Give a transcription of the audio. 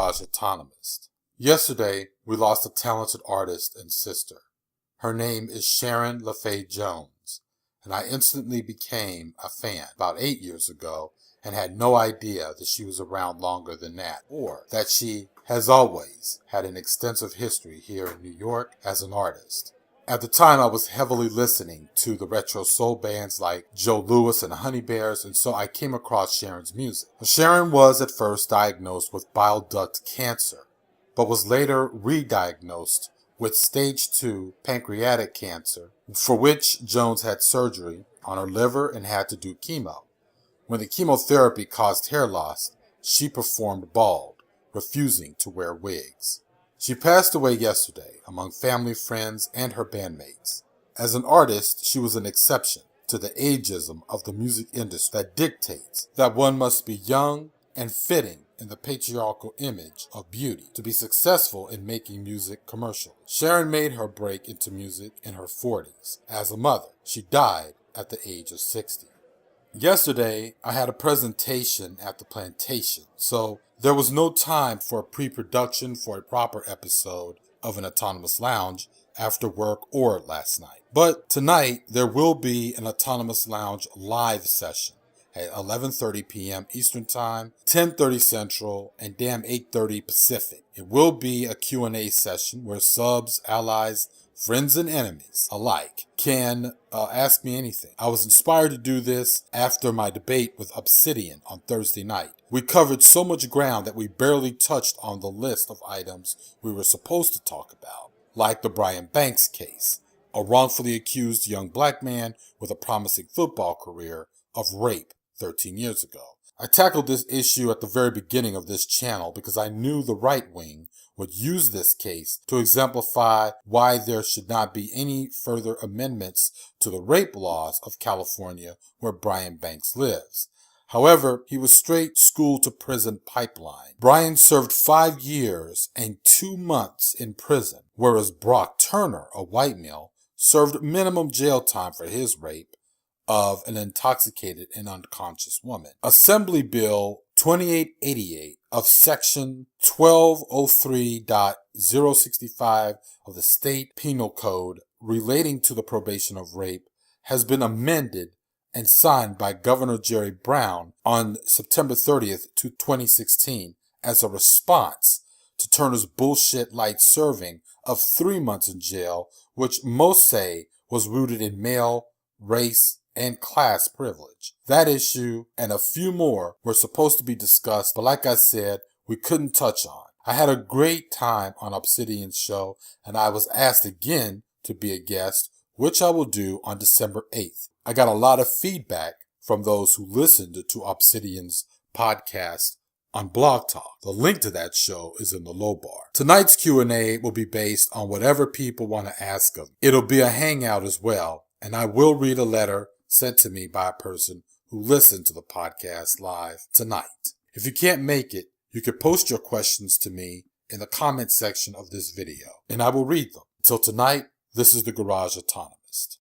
Garage Autonomist. Yesterday, we lost a talented artist and sister. Her name is Sharon Jones, and I instantly became a fan about 8 years ago and had no idea that she was around longer than that, or that she has always had an extensive history here in New York as an artist. At the time, I was heavily listening to the retro soul bands like Joe Louis and the Honey Bears, and so I came across Sharon's music. Sharon was at first diagnosed with bile duct cancer, but was later re-diagnosed with stage 2 pancreatic cancer, for which Jones had surgery on her liver and had to do chemo. When the chemotherapy caused hair loss, she performed bald, refusing to wear wigs. She passed away yesterday among family, friends, and her bandmates. As an artist, she was an exception to the ageism of the music industry that dictates that one must be young and fitting in the patriarchal image of beauty to be successful in making music commercially. Sharon made her break into music in her 40s. As a mother, she died at the age of 60. Yesterday, I had a presentation at the plantation, so there was no time for a pre-production for a proper episode of an Autonomous Lounge after work or last night. But tonight, there will be an Autonomous Lounge live session at 11:30 p.m. Eastern Time, 10:30 Central, and 8:30 Pacific. It will be a Q&A session where subs, allies, friends and enemies alike can ask me anything. I was inspired to do this after my debate with Obsidian on Thursday night. We covered so much ground that we barely touched on the list of items we were supposed to talk about, like the Brian Banks case, a wrongfully accused young black man with a promising football career of rape 13 years ago. I tackled this issue at the very beginning of this channel because I knew the right wing would use this case to exemplify why there should not be any further amendments to the rape laws of California where Brian Banks lives. However, he was straight school to prison pipeline. Brian served 5 years and 2 months in prison, whereas Brock Turner, a white male, served minimum jail time for his rape of an intoxicated and unconscious woman. Assembly Bill 2888 of Section 1203.065 of the State Penal Code relating to the probation of rape has been amended and signed by Governor Jerry Brown on September 30th, 2016 as a response to Turner's bullshit light serving of 3 months in jail, which most say was rooted in male, race, and class privilege. That issue and a few more were supposed to be discussed, but like I said, we couldn't touch on. I had a great time on Obsidian's show, and I was asked again to be a guest, which I will do on December 8th. I got a lot of feedback from those who listened to Obsidian's podcast on Blog Talk. The link to that show is in the low bar. Tonight's Q&A will be based on whatever people want to ask of me. It'll be a hangout as well, and I will read a letter sent to me by a person who listened to the podcast live tonight. If you can't make it, you can post your questions to me in the comment section of this video, and I will read them. Until tonight, this is the Garage Autonomist.